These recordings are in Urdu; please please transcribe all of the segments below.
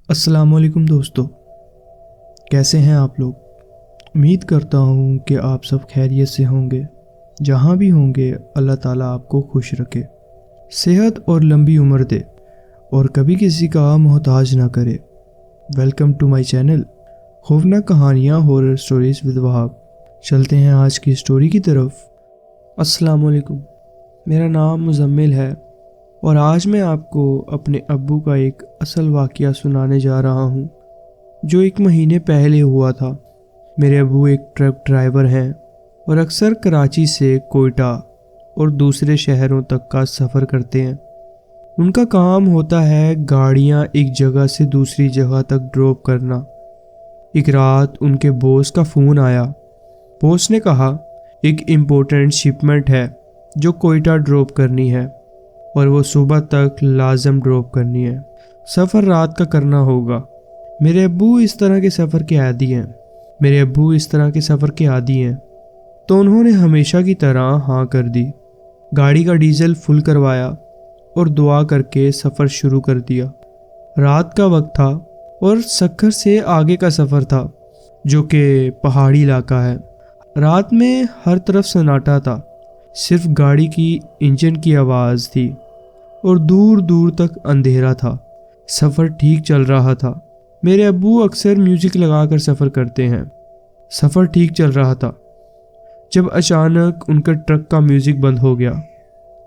السلام علیکم دوستو، کیسے ہیں آپ لوگ؟ امید کرتا ہوں کہ آپ سب خیریت سے ہوں گے۔ جہاں بھی ہوں گے اللہ تعالیٰ آپ کو خوش رکھے، صحت اور لمبی عمر دے، اور کبھی کسی کا محتاج نہ کرے۔ ویلکم ٹو مائی چینل خوفناک کہانیاں ہورر سٹوریز ود وہاب۔ چلتے ہیں آج کی سٹوری کی طرف۔ السلام علیکم، میرا نام مزمل ہے اور آج میں آپ کو اپنے ابو کا ایک اصل واقعہ سنانے جا رہا ہوں جو 1 مہینے پہلے ہوا تھا۔ میرے ابو ایک ٹرک ڈرائیور ہیں اور اکثر کراچی سے کوئٹہ اور دوسرے شہروں تک کا سفر کرتے ہیں۔ ان کا کام ہوتا ہے گاڑیاں ایک جگہ سے دوسری جگہ تک ڈراپ کرنا۔ ایک رات ان کے باس کا فون آیا۔ باس نے کہا ایک امپورٹنٹ شپمنٹ ہے جو کوئٹہ ڈراپ کرنی ہے اور وہ صبح تک لازم ڈراپ کرنی ہے۔ سفر رات کا کرنا ہوگا۔ میرے ابو اس طرح کے سفر کے عادی ہیں تو انہوں نے ہمیشہ کی طرح ہاں کر دی۔ گاڑی کا ڈیزل فل کروایا اور دعا کر کے سفر شروع کر دیا۔ رات کا وقت تھا اور سکھر سے آگے کا سفر تھا جو کہ پہاڑی علاقہ ہے۔ رات میں ہر طرف سناٹا تھا، صرف گاڑی کی انجن کی آواز تھی اور دور دور تک اندھیرا تھا۔ سفر ٹھیک چل رہا تھا۔ میرے ابو اکثر میوزک لگا کر سفر کرتے ہیں۔ سفر ٹھیک چل رہا تھا جب اچانک ان کے ٹرک کا میوزک بند ہو گیا۔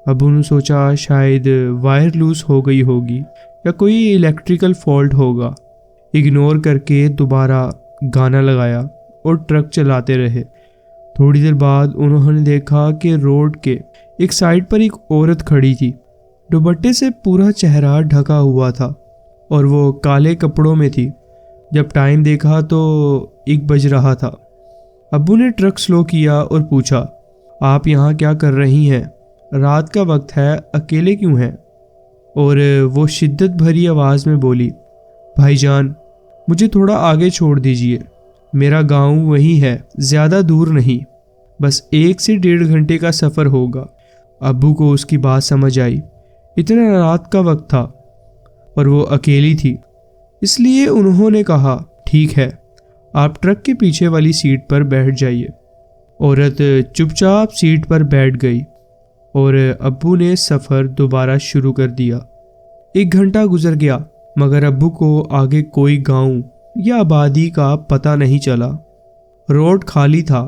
ابو نے سوچا شاید وائر لوز ہو گئی ہوگی یا کوئی الیکٹریکل فالٹ ہوگا۔ اگنور کر کے دوبارہ گانا لگایا اور ٹرک چلاتے رہے۔ تھوڑی دیر بعد انہوں نے دیکھا کہ روڈ کے ایک سائڈ پر ایک عورت کھڑی تھی۔ دوپٹے سے پورا چہرہ ڈھکا ہوا تھا اور وہ کالے کپڑوں میں تھی۔ جب ٹائم دیکھا تو 1 بج رہا تھا۔ ابو نے ٹرک سلو کیا اور پوچھا، آپ یہاں کیا کر رہی ہیں؟ رات کا وقت ہے، اکیلے کیوں ہیں؟ اور وہ شدت بھری آواز میں بولی، بھائی جان مجھے تھوڑا آگے چھوڑ دیجئے، میرا گاؤں وہی ہے، زیادہ دور نہیں، بس 1 سے 1.5 گھنٹے کا سفر ہوگا۔ ابو کو اس کی بات سمجھ آئی۔ اتنا رات کا وقت تھا اور وہ اکیلی تھی، اس لیے انہوں نے کہا ٹھیک ہے، آپ ٹرک کے پیچھے والی سیٹ پر بیٹھ جائیے۔ عورت چپ چاپ سیٹ پر بیٹھ گئی اور ابو نے سفر دوبارہ شروع کر دیا۔ 1 گھنٹہ گزر گیا مگر ابو کو آگے کوئی گاؤں یا آبادی کا پتہ نہیں چلا۔ روڈ خالی تھا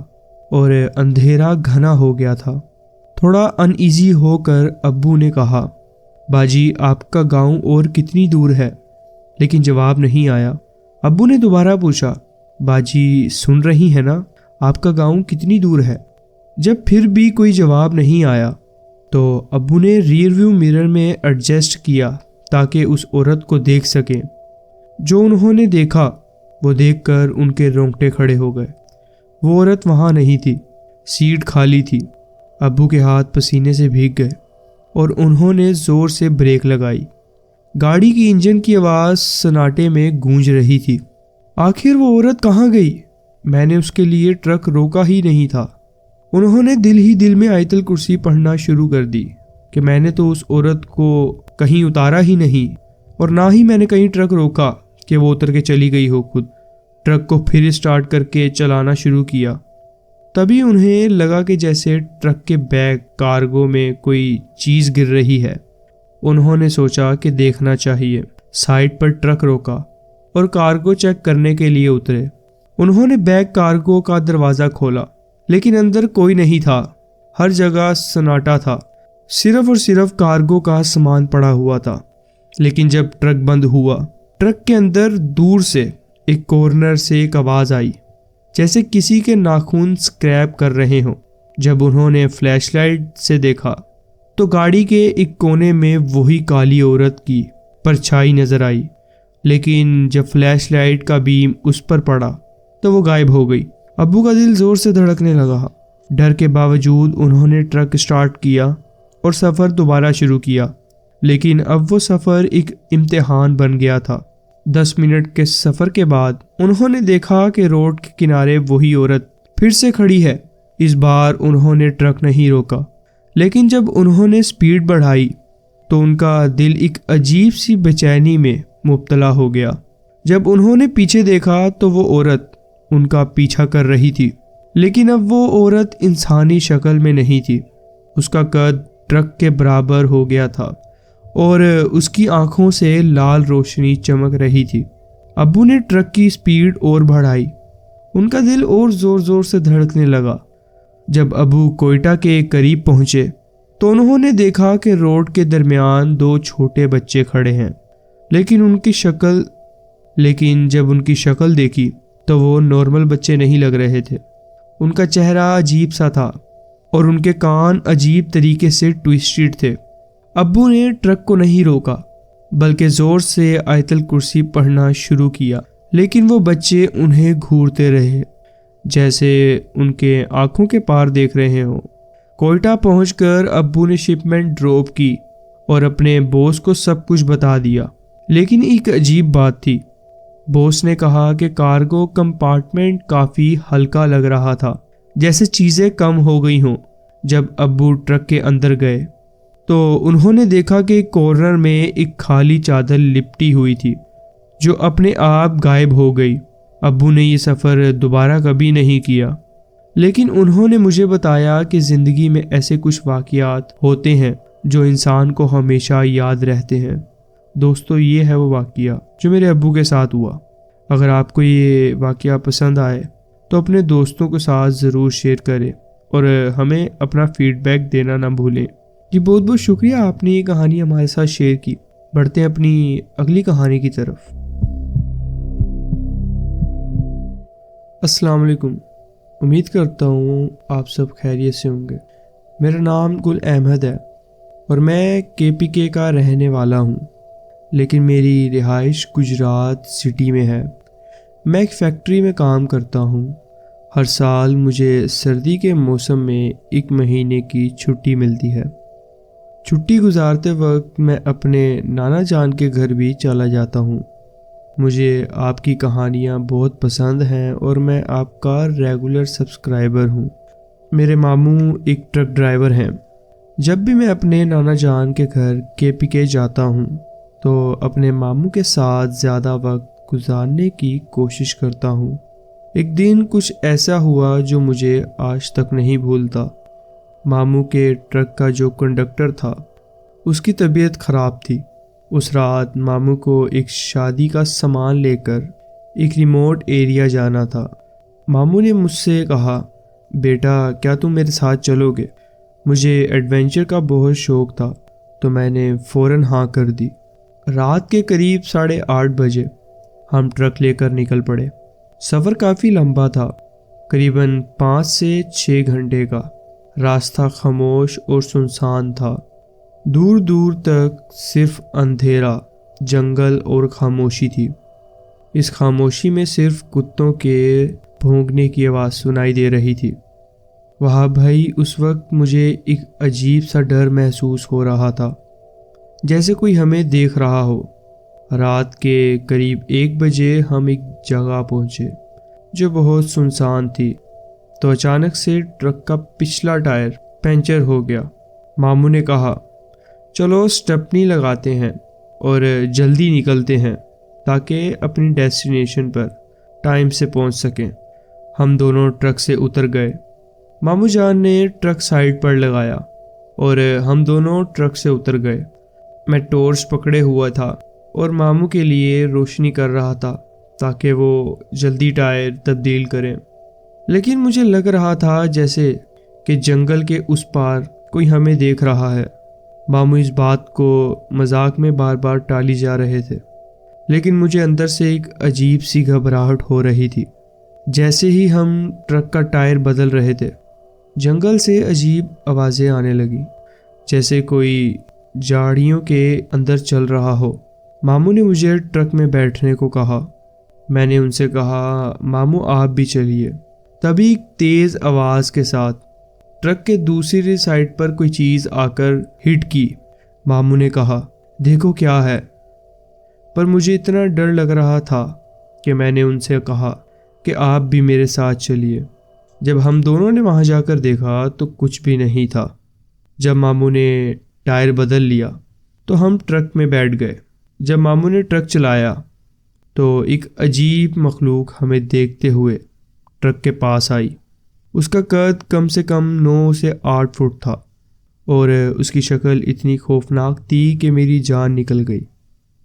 اور اندھیرا گھنا ہو گیا تھا۔ تھوڑا ان ایزی ہو کر ابو نے کہا، باجی آپ کا گاؤں اور کتنی دور ہے؟ لیکن جواب نہیں آیا۔ ابو نے دوبارہ پوچھا، باجی سن رہی ہیں نا، آپ کا گاؤں کتنی دور ہے؟ جب پھر بھی کوئی جواب نہیں آیا تو ابو نے ریئر ویو مرر میں ایڈجسٹ کیا تاکہ اس عورت کو دیکھ سکیں۔ جو انہوں نے دیکھا وہ دیکھ کر ان کے رونگٹے کھڑے ہو گئے۔ وہ عورت وہاں نہیں تھی، سیٹ خالی تھی۔ ابو کے ہاتھ پسینے سے بھیگ گئے اور انہوں نے زور سے بریک لگائی۔ گاڑی کی انجن کی آواز سناٹے میں گونج رہی تھی۔ آخر وہ عورت کہاں گئی؟ میں نے اس کے لیے ٹرک روکا ہی نہیں تھا۔ انہوں نے دل ہی دل میں آیت الکرسی پڑھنا شروع کر دی کہ میں نے تو اس عورت کو کہیں اتارا ہی نہیں اور نہ ہی میں نے کہیں ٹرک روکا کہ وہ اتر کے چلی گئی ہو خود۔ ٹرک کو پھر اسٹارٹ کر کے چلانا شروع کیا۔ تبھی انہیں لگا کہ جیسے ٹرک کے بیک کارگو میں کوئی چیز گر رہی ہے۔ انہوں نے سوچا کہ دیکھنا چاہیے۔ سائٹ پر ٹرک روکا اور کارگو چیک کرنے کے لیے اترے۔ انہوں نے بیک کارگو کا دروازہ کھولا لیکن اندر کوئی نہیں تھا۔ ہر جگہ سناٹا تھا، صرف اور صرف کارگو کا سامان پڑا ہوا تھا۔ لیکن جب ٹرک بند ہوا، ٹرک کے اندر دور سے ایک کارنر سے ایک آواز آئی جیسے کسی کے ناخن سکریپ کر رہے ہوں۔ جب انہوں نے فلیش لائٹ سے دیکھا تو گاڑی کے ایک کونے میں وہی کالی عورت کی پرچھائی نظر آئی، لیکن جب فلیش لائٹ کا بیم اس پر پڑا تو وہ غائب ہو گئی۔ ابو کا دل زور سے دھڑکنے لگا۔ ڈر کے باوجود انہوں نے ٹرک سٹارٹ کیا اور سفر دوبارہ شروع کیا، لیکن اب وہ سفر ایک امتحان بن گیا تھا۔ 10 منٹ کے سفر کے بعد انہوں نے دیکھا کہ روڈ کے کنارے وہی عورت پھر سے کھڑی ہے۔ اس بار انہوں نے ٹرک نہیں روکا، لیکن جب انہوں نے سپیڈ بڑھائی تو ان کا دل ایک عجیب سی بے چینی میں مبتلا ہو گیا۔ جب انہوں نے پیچھے دیکھا تو وہ عورت ان کا پیچھا کر رہی تھی، لیکن اب وہ عورت انسانی شکل میں نہیں تھی۔ اس کا قد ٹرک کے برابر ہو گیا تھا اور اس کی آنکھوں سے لال روشنی چمک رہی تھی۔ ابو نے ٹرک کی سپیڈ اور بڑھائی، ان کا دل اور زور زور سے دھڑکنے لگا۔ جب ابو کوئٹہ کے قریب پہنچے تو انہوں نے دیکھا کہ روڈ کے درمیان دو چھوٹے بچے کھڑے ہیں، لیکن جب ان کی شکل دیکھی تو وہ نارمل بچے نہیں لگ رہے تھے۔ ان کا چہرہ عجیب سا تھا اور ان کے کان عجیب طریقے سے ٹویسٹڈ تھے۔ ابو نے ٹرک کو نہیں روکا بلکہ زور سے آیت الکرسی پڑھنا شروع کیا، لیکن وہ بچے انہیں گھورتے رہے جیسے ان کے آنکھوں کے پار دیکھ رہے ہوں۔ کوئٹہ پہنچ کر ابو نے شپمنٹ ڈراپ کی اور اپنے باس کو سب کچھ بتا دیا، لیکن ایک عجیب بات تھی۔ باس نے کہا کہ کارگو کمپارٹمنٹ کافی ہلکا لگ رہا تھا، جیسے چیزیں کم ہو گئی ہوں۔ جب ابو ٹرک کے اندر گئے تو انہوں نے دیکھا کہ کارنر میں ایک خالی چادر لپٹی ہوئی تھی جو اپنے آپ غائب ہو گئی۔ ابو نے یہ سفر دوبارہ کبھی نہیں کیا، لیکن انہوں نے مجھے بتایا کہ زندگی میں ایسے کچھ واقعات ہوتے ہیں جو انسان کو ہمیشہ یاد رہتے ہیں۔ دوستو، یہ ہے وہ واقعہ جو میرے ابو کے ساتھ ہوا۔ اگر آپ کو یہ واقعہ پسند آئے تو اپنے دوستوں کے ساتھ ضرور شیئر کریں اور ہمیں اپنا فیڈ بیک دینا نہ بھولیں۔ جی بہت بہت شکریہ، آپ نے یہ کہانی ہمارے ساتھ شیئر کی۔ بڑھتے ہیں اپنی اگلی کہانی کی طرف۔ السلام علیکم، امید کرتا ہوں آپ سب خیریت سے ہوں گے۔ میرا نام گل احمد ہے اور میں KPK کا رہنے والا ہوں، لیکن میری رہائش گجرات سٹی میں ہے۔ میں ایک فیکٹری میں کام کرتا ہوں۔ ہر سال مجھے سردی کے موسم میں 1 مہینے کی چھٹی ملتی ہے۔ چھٹی گزارتے وقت میں اپنے نانا جان کے گھر بھی چلا جاتا ہوں۔ مجھے آپ کی کہانیاں بہت پسند ہیں اور میں آپ کا ریگولر سبسکرائبر ہوں۔ میرے ماموں ایک ٹرک ڈرائیور ہیں۔ جب بھی میں اپنے نانا جان کے گھر KPK جاتا ہوں تو اپنے ماموں کے ساتھ زیادہ وقت گزارنے کی کوشش کرتا ہوں۔ ایک دن کچھ ایسا ہوا جو مجھے آج تک نہیں بھولتا۔ ماموں کے ٹرک کا جو کنڈکٹر تھا اس کی طبیعت خراب تھی۔ اس رات ماموں کو ایک شادی کا سامان لے کر ایک ریموٹ ایریا جانا تھا۔ ماموں نے مجھ سے کہا، بیٹا کیا تم میرے ساتھ چلو گے؟ مجھے ایڈونچر کا بہت شوق تھا تو میں نے فوراً ہاں کر دی۔ رات کے قریب 8:30 بجے ہم ٹرک لے کر نکل پڑے۔ سفر کافی لمبا تھا، قریباً 5 سے 6 گھنٹے کا۔ راستہ خاموش اور سنسان تھا۔ دور دور تک صرف اندھیرا، جنگل اور خاموشی تھی۔ اس خاموشی میں صرف کتوں کے بھونکنے کی آواز سنائی دے رہی تھی۔ وہاں بھائی اس وقت مجھے ایک عجیب سا ڈر محسوس ہو رہا تھا، جیسے کوئی ہمیں دیکھ رہا ہو۔ رات کے قریب 1 بجے ہم ایک جگہ پہنچے جو بہت سنسان تھی تو اچانک سے ٹرک کا پچھلا ٹائر پنچر ہو گیا۔ ماموں نے کہا، چلو سٹپنی لگاتے ہیں اور جلدی نکلتے ہیں تاکہ اپنی ڈیسٹینیشن پر ٹائم سے پہنچ سکیں۔ ہم دونوں ٹرک سے اتر گئے۔ ماموں جان نے ٹرک سائڈ پر لگایا اور ہم دونوں ٹرک سے اتر گئے۔ میں ٹورچ پکڑے ہوا تھا اور ماموں کے لیے روشنی کر رہا تھا تاکہ وہ جلدی ٹائر تبدیل کریں، لیکن مجھے لگ رہا تھا جیسے کہ جنگل کے اس پار کوئی ہمیں دیکھ رہا ہے۔ ماموں اس بات کو مذاق میں بار بار ٹالی جا رہے تھے، لیکن مجھے اندر سے ایک عجیب سی گھبراہٹ ہو رہی تھی۔ جیسے ہی ہم ٹرک کا ٹائر بدل رہے تھے، جنگل سے عجیب آوازیں آنے لگیں، جیسے کوئی جھاڑیوں کے اندر چل رہا ہو۔ ماموں نے مجھے ٹرک میں بیٹھنے کو کہا۔ میں نے ان سے کہا، ماموں آپ بھی چلیے۔ تبھی ایک تیز آواز کے ساتھ ٹرک کے دوسری سائڈ پر کوئی چیز آ کر ہٹ کی۔ ماموں نے کہا، دیکھو کیا ہے؟ پر مجھے اتنا ڈر لگ رہا تھا کہ میں نے ان سے کہا کہ آپ بھی میرے ساتھ چلیے۔ جب ہم دونوں نے وہاں جا کر دیکھا تو کچھ بھی نہیں تھا۔ جب ماموں نے ٹائر بدل لیا تو ہم ٹرک میں بیٹھ گئے۔ جب ماموں نے ٹرک چلایا تو ایک عجیب مخلوق ہمیں دیکھتے ہوئے ٹرک کے پاس آئی۔ اس کا قد کم سے کم 9 سے 8 فٹ تھا اور اس کی شکل اتنی خوفناک تھی کہ میری جان نکل گئی۔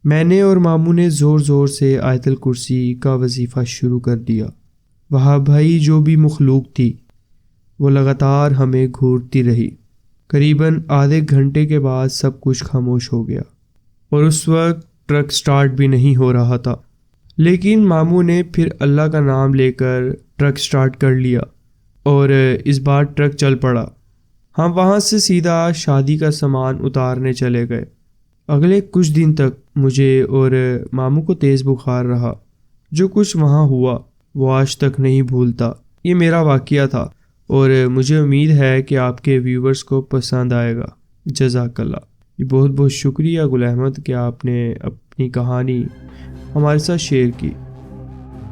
میں نے اور ماموں نے زور زور سے آیت الکرسی کا وظیفہ شروع کر دیا۔ وہاں بھائی جو بھی مخلوق تھی وہ لگاتار ہمیں گھورتی رہی۔ قریباً آدھے گھنٹے کے بعد سب کچھ خاموش ہو گیا اور اس وقت ٹرک سٹارٹ بھی نہیں ہو رہا تھا، لیکن ماموں نے پھر اللہ کا نام لے کر ٹرک سٹارٹ کر لیا اور اس بار ٹرک چل پڑا۔ ہم وہاں سے سیدھا شادی کا سامان اتارنے چلے گئے۔ اگلے کچھ دن تک مجھے اور ماموں کو تیز بخار رہا۔ جو کچھ وہاں ہوا وہ آج تک نہیں بھولتا۔ یہ میرا واقعہ تھا اور مجھے امید ہے کہ آپ کے ویورز کو پسند آئے گا۔ جزاک اللہ۔ یہ بہت بہت شکریہ گل احمد کہ آپ نے اپنی کہانی ہمارے ساتھ شیئر کی۔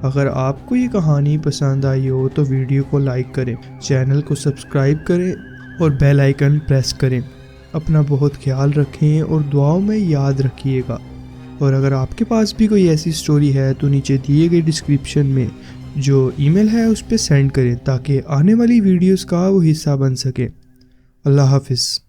اگر آپ کو یہ کہانی پسند آئی ہو تو ویڈیو کو لائک کریں، چینل کو سبسکرائب کریں اور بیل آئیکن پریس کریں۔ اپنا بہت خیال رکھیں اور دعاؤں میں یاد رکھیے گا۔ اور اگر آپ کے پاس بھی کوئی ایسی سٹوری ہے تو نیچے دیے گئے ڈسکرپشن میں جو ای میل ہے اس پہ سینڈ کریں تاکہ آنے والی ویڈیوز کا وہ حصہ بن سکے۔ اللہ حافظ۔